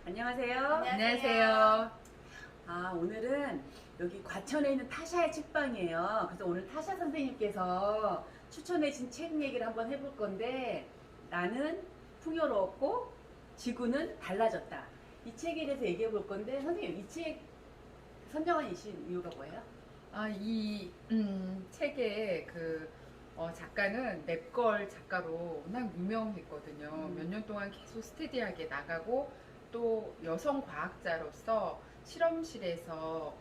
안녕하세요. 안녕하세요. 오늘은 여기 과천에 있는 타샤의 책방이에요. 그래서 오늘 타샤 선생님께서 추천해준 책 얘기를 한번 해볼 건데, 나는 풍요로웠고 지구는 달라졌다. 이 책에 대해서 얘기해 볼 건데, 선생님, 이 책 선정하신 이유가 뭐예요? 이 책의 작가는 랩걸 작가로 워낙 유명했거든요. 몇 년 동안 계속 스테디하게 나가고 또 여성 과학자로서 실험실에서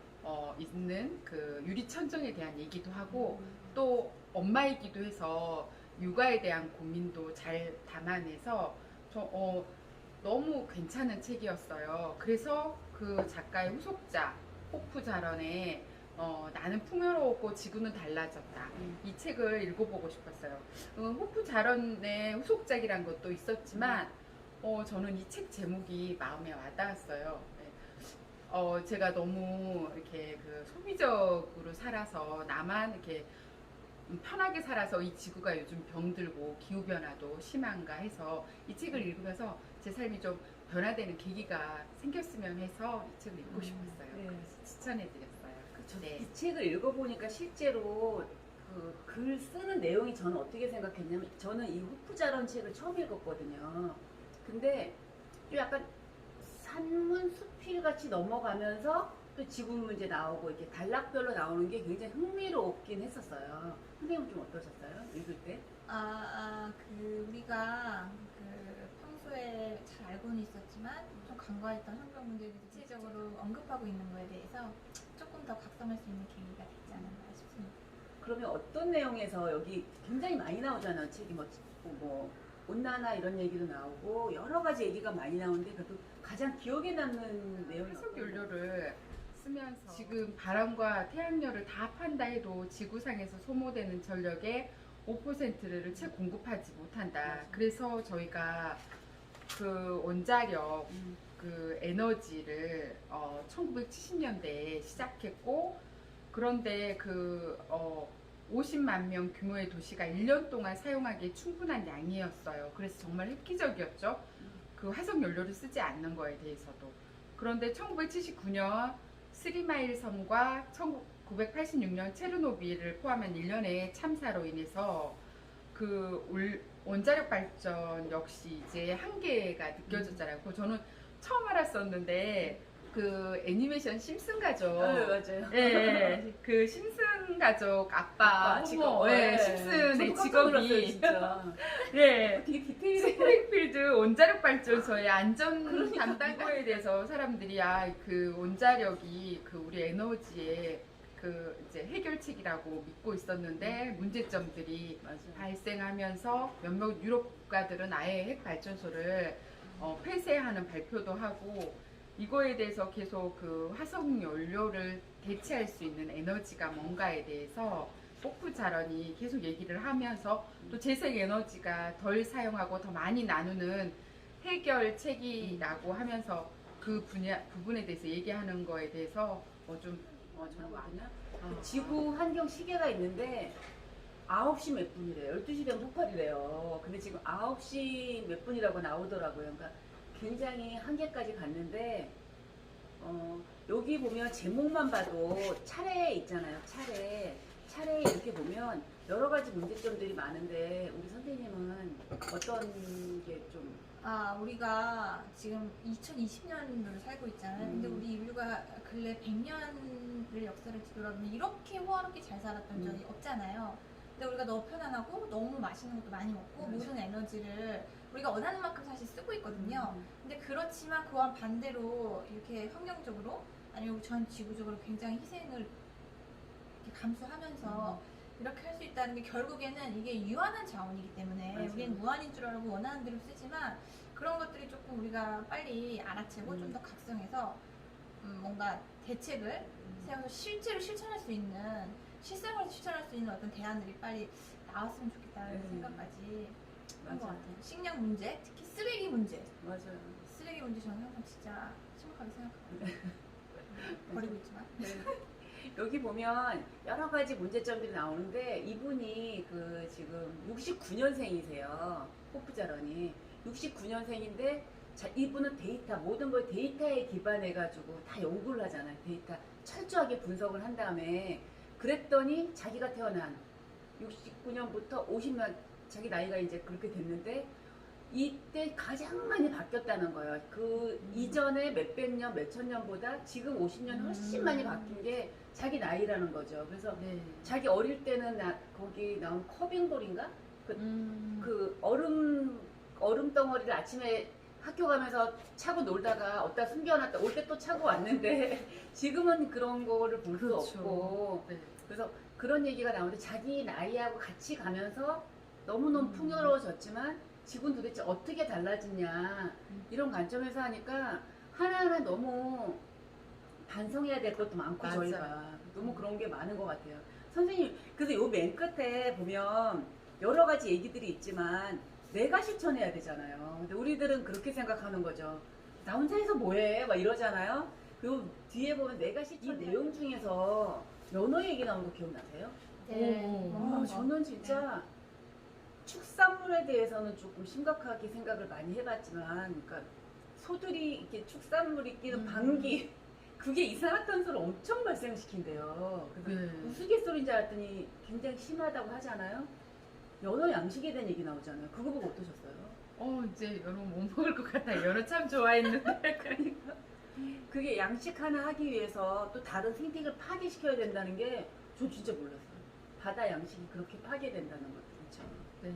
있는 그 유리천정에 대한 얘기도 하고 또 엄마이기도 해서 육아에 대한 고민도 잘 담아내서 너무 괜찮은 책이었어요. 그래서 그 작가의 후속작 호프 자런의 나는 풍요로웠고 지구는 달라졌다. 이 책을 읽어보고 싶었어요. 호프 자런의 후속작이란 것도 있었지만 저는 이 책 제목이 마음에 와닿았어요. 네. 제가 너무 이렇게 그 소비적으로 살아서 나만 이렇게 편하게 살아서 이 지구가 요즘 병들고 기후변화도 심한가 해서 이 책을 읽으면서 제 삶이 좀 변화되는 계기가 생겼으면 해서 이 책을 읽고 싶었어요. 네. 그래서 추천해드렸어요. 네. 이 책을 읽어보니까 실제로 그 글 쓰는 내용이 저는 어떻게 생각했냐면, 저는 이 후프자런 책을 처음 읽었거든요. 근데 좀 약간 산문 수필 같이 넘어가면서 또 지구 문제 나오고 이렇게 단락별로 나오는 게 굉장히 흥미롭긴 했었어요. 선생님은 좀 어떠셨어요? 읽을 때? 우리가 평소에 잘 알고는 있었지만 좀 간과했던 환경 문제에 대해서 구체적으로 언급하고 있는 거에 대해서 조금 더 각성할 수 있는 계기가 되지 않았나 싶습니다. 그러면 어떤 내용에서 여기 굉장히 많이 나오잖아요. 책이 뭐 온난화 이런 얘기도 나오고 여러 가지 얘기가 많이 나오는데, 그래도 가장 기억에 남는 내용이 화석 어떤 거예요? 연료를 쓰면서 지금 바람과 태양열을 다 합한다 해도 지구상에서 소모되는 전력의 5%를 채 공급하지 못한다. 맞아. 그래서 저희가 그 원자력 그 에너지를 1970년대에 시작했고, 그런데 50만 명 규모의 도시가 1년 동안 사용하기에 충분한 양이었어요. 그래서 정말 획기적이었죠. 그 화석 연료를 쓰지 않는 거에 대해서도. 그런데 1979년 스리마일 섬과 1986년 체르노빌을 포함한 일련의 참사로 인해서 원자력 발전 역시 이제 한계가 느껴졌잖아요. 그거 저는 처음 알았었는데 그 애니메이션 심슨 가족. 네, 맞아요. 예, 그 심슨 가족 아빠, 직업. 예, 심슨의 저도 깜짝 놀랐어요, 직업이 진짜. 예, 되게 디테일이 스프링필드 원자력 발전소의 안전 그러니까. 담당거에 대해서 사람들이 그 원자력이 그 우리 에너지의 그 이제 해결책이라고 믿고 있었는데 문제점들이 맞아요. 발생하면서 몇몇 유럽 국가들은 아예 핵 발전소를 폐쇄하는 발표도 하고, 이거에 대해서 계속 그 화석 연료를 대체할 수 있는 에너지가 뭔가에 대해서 호프 자런이 계속 얘기를 하면서 또 재생 에너지가 덜 사용하고 더 많이 나누는 해결책이라고 하면서 그 부분에 대해서 얘기하는 거에 대해서 저는 저거든요. 지구 환경 시계가 있는데 9시 몇 분이래요. 12시 되면 폭발이래요. 근데 지금 9시 몇 분이라고 나오더라고요. 그러니까 굉장히 한계까지 갔는데, 여기 보면 제목만 봐도 차례 있잖아요. 차례 이렇게 보면 여러 가지 문제점들이 많은데, 우리 선생님은 어떤 게 좀. 우리가 지금 2020년도를 살고 있잖아요. 근데 우리 인류가 근래 100년을 역사를 뒤돌아보면 이렇게 호화롭게 잘 살았던 적이 없잖아요. 근데 우리가 너무 편안하고 너무 맛있는 것도 많이 먹고 모든 에너지를 우리가 원하는 만큼 사실 쓰고 있거든요. 근데 그렇지만 그와 반대로 이렇게 환경적으로 아니면 전 지구적으로 굉장히 희생을 이렇게 감수하면서 이렇게 할 수 있다는 게 결국에는 이게 유한한 자원이기 때문에 맞아요. 우리는 무한인 줄 알고 원하는 대로 쓰지만 그런 것들이 조금 우리가 빨리 알아채고 좀 더 각성해서 뭔가 대책을 세워서 실제로 실천할 수 있는 실생활에서 실천할 수 있는 어떤 대안들이 빨리 나왔으면 좋겠다는 생각까지 한 것 맞아요. 같아요. 식량 문제, 특히 쓰레기 문제. 맞아요. 쓰레기 문제 저는 항상 진짜 심각하게 생각하고 버리고 있지만. 여기 보면 여러 가지 문제점들이 나오는데, 이분이 지금 69년생이세요. 호프자런이. 69년생인데 자, 이분은 데이터, 모든 걸 데이터에 기반해가지고 다 연구를 하잖아요. 데이터 철저하게 분석을 한 다음에 그랬더니 자기가 태어난 69년부터 50년, 자기 나이가 이제 그렇게 됐는데 이때 가장 많이 바뀌었다는 거예요. 그 이전에 몇백 년, 몇천 년보다 지금 50년 훨씬 많이 바뀐 게 자기 나이라는 거죠. 그래서 네. 자기 어릴 때는 거기 나온 커빙볼인가? 음. 그 얼음 덩어리를 아침에 학교 가면서 차고 놀다가 어디다 숨겨놨다 올 때 또 차고 왔는데 지금은 그런 거를 볼 수 그렇죠. 없고 네. 그래서 그런 얘기가 나오는데 자기 나이하고 같이 가면서 너무너무 풍요로워졌지만 지금 도대체 어떻게 달라지냐 이런 관점에서 하니까 하나하나 너무 반성해야 될 것도 많고 맞아요. 저희가 너무 그런 게 많은 것 같아요. 선생님 그래서 요 맨 끝에 보면 여러 가지 얘기들이 있지만 내가 실천해야 되잖아요. 근데 우리들은 그렇게 생각하는 거죠. 나 혼자 해서 뭐해? 막 이러잖아요. 그리고 뒤에 보면 내가 실천 이 내용 중에서 연어 얘기 나온 거 기억나세요? 네. 오. 저는 진짜 축산물에 대해서는 조금 심각하게 생각을 많이 해봤지만, 그러니까 소들이 이렇게 축산물이 끼는 방귀, 그게 이산화탄소를 엄청 발생시킨대요. 그래서 네. 우스갯소리인 줄 알았더니 굉장히 심하다고 하잖아요. 연어 양식에 대한 얘기 나오잖아요. 그거 보고 어떠셨어요? 이제 연어 못 먹을 것 같아요. 연어 참 좋아했는데. 그게 양식 하나 하기 위해서 또 다른 생태계를 파괴시켜야 된다는 게 저 진짜 몰랐어요. 바다 양식이 그렇게 파괴된다는 것도 그렇죠. 네.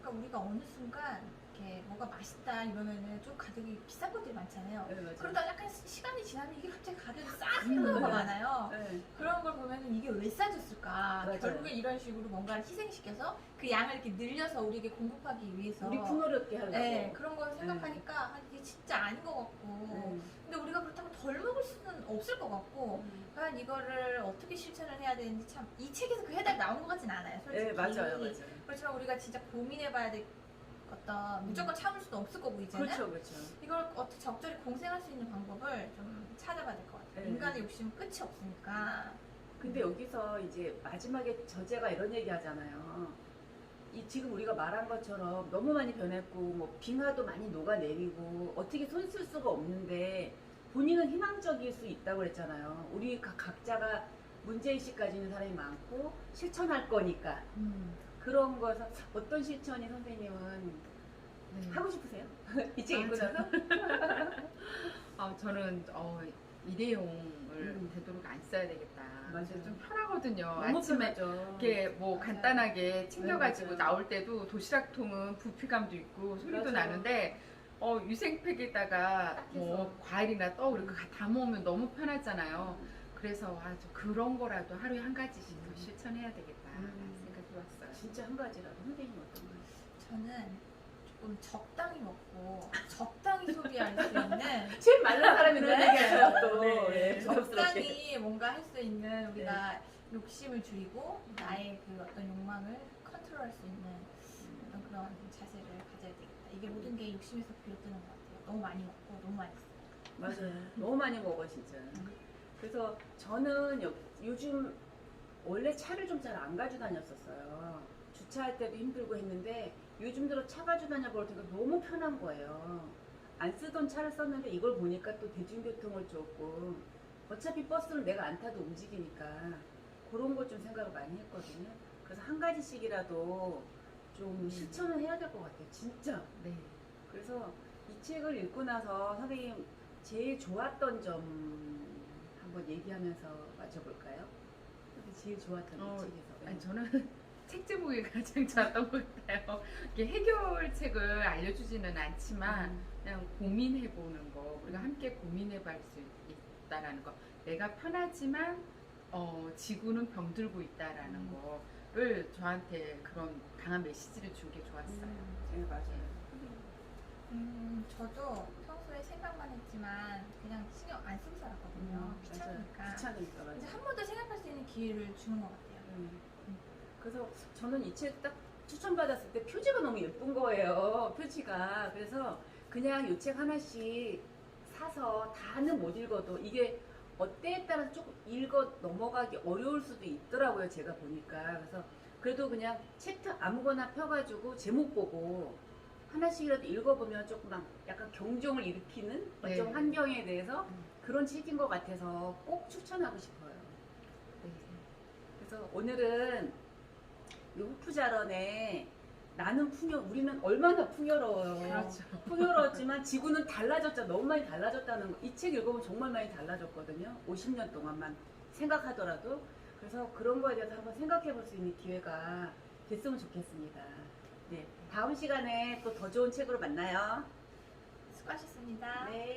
그러니까 우리가 어느 순간 이렇게 뭐가 맛있다 이러면은 좀 가격이 비싼 것들이 많잖아요. 네, 맞아요. 그러다 약간 시간이 지나면 이게 갑자기 가격이 싸지는 경우가 많아요. 네. 그런 걸 보면은 이게 왜 싸졌을까? 맞아요. 결국에 이런 식으로 뭔가를 희생시켜서 그 양을 이렇게 늘려서 우리에게 공급하기 위해서 우리 풍요롭게 하려고. 네, 그런 걸 생각하니까 아, 이게 진짜 아닌 것 같고 네. 근데 우리가 그렇다고 덜 먹을 수는 없을 것 같고 과연 이거를 어떻게 실천을 해야 되는지 참 이 책에서 그 해답이 나온 것 같진 않아요. 솔직히. 네, 맞아요. 그렇지만 우리가 진짜 고민해봐야 될 어떤 무조건 참을 수도 없을 거고 이제는 그렇죠, 그렇죠. 이걸 어떻게 적절히 공생할 수 있는 방법을 좀 찾아봐야 될 것 같아요. 네. 인간의 욕심은 끝이 없으니까. 근데 여기서 이제 마지막에 저자가 이런 얘기 하잖아요. 지금 우리가 말한 것처럼 너무 많이 변했고, 뭐, 빙하도 많이 녹아내리고, 어떻게 손 쓸 수가 없는데, 본인은 희망적일 수 있다고 그랬잖아요. 우리 각자가 문제의식 가지는 사람이 많고, 실천할 거니까. 그런 거에서 어떤 실천이 선생님은 네. 하고 싶으세요? 이 책 읽고 나서? 저는 일회용을 되도록 안 써야 되겠다. 맞아요. 좀 편하거든요. 너무 아침에 편하죠. 이렇게 뭐 맞아요. 간단하게 챙겨가지고 맞아요. 나올 때도 도시락통은 부피감도 있고 소리도 맞아요. 나는데 유생팩에다가 뭐 그래서. 과일이나 떡 이렇게 다 모으면 너무 편하잖아요. 그래서 저 그런 거라도 하루에 한 가지씩 더 실천해야 되겠다 생각이 왔어요. 진짜 한 가지라도. 선생님 어떤 거예요? 저는 조금 적당히 먹고 적당히 소비할 수 있는 제일 말른 사람이 그런 네. 얘기해요, 또. 네. 네, 부담스럽게. 적당히 뭔가 할 수 있는 우리가 욕심을 줄이고 나의 그 어떤 욕망을 컨트롤할 수 있는 어떤 그런 자세를 가져야 되겠다. 이게 모든 게 욕심에서 비롯되는 것 같아요. 너무 많이 먹고 너무 많이 쓰고. 맞아요. 너무 많이 먹어, 진짜. 그래서 저는 요즘 원래 차를 좀 잘 안 가지고 다녔었어요. 주차할 때도 힘들고 했는데 요즘 들어 차 가지고 다녀보니까 너무 편한 거예요. 안 쓰던 차를 썼는데 이걸 보니까 또 대중교통을 조금 어차피 버스는 내가 안 타도 움직이니까 그런 걸 좀 생각을 많이 했거든요. 그래서 한 가지씩이라도 좀 실천을 해야 될 것 같아요. 진짜. 네. 그래서 이 책을 읽고 나서 선생님 제일 좋았던 점 한번 얘기하면서 맞춰볼까요? 제일 좋았던 이 책에서. 아니, 저는 책 제목이 가장 좋았던 것 같아요. 이게 해결책을 알려주지는 않지만 그냥 고민해보는 거, 우리가 함께 고민해볼 수 있다라는 거. 내가 편하지만 지구는 병들고 있다라는 거를 저한테 그런 강한 메시지를 준 게 좋았어요. 네, 맞아요. 저도 평소에 생각만 했지만 그냥 신경 안 쓰고 살았거든요. 귀찮으니까. 귀찮으니까, 이제 맞아요. 한 번 더 생각할 수 있는 기회를 주는 것 같아요. 그래서 저는 이 책 딱 추천받았을 때 표지가 너무 예쁜 거예요. 표지가. 그래서 그냥 이 책 하나씩 사서 다는 못 읽어도 이게 때에 따라서 조금 읽어 넘어가기 어려울 수도 있더라고요. 제가 보니까. 그래서 그래도 그냥 챕터 아무거나 펴가지고 제목 보고 하나씩이라도 읽어보면 조금 약간 경종을 일으키는 어떤 네. 환경에 대해서 음. 그런 책인 것 같아서 꼭 추천하고 싶어요. 네. 그래서 오늘은 이 후프자런의 나는 우리는 얼마나 풍요로워요. 그렇죠. 풍요로웠지만 지구는 달라졌죠. 너무 많이 달라졌다는 거. 이 책 읽어보면 정말 많이 달라졌거든요. 50년 동안만 생각하더라도. 그래서 그런 거에 대해서 한번 생각해 볼 수 있는 기회가 됐으면 좋겠습니다. 네. 다음 시간에 또 더 좋은 책으로 만나요. 수고하셨습니다. 네.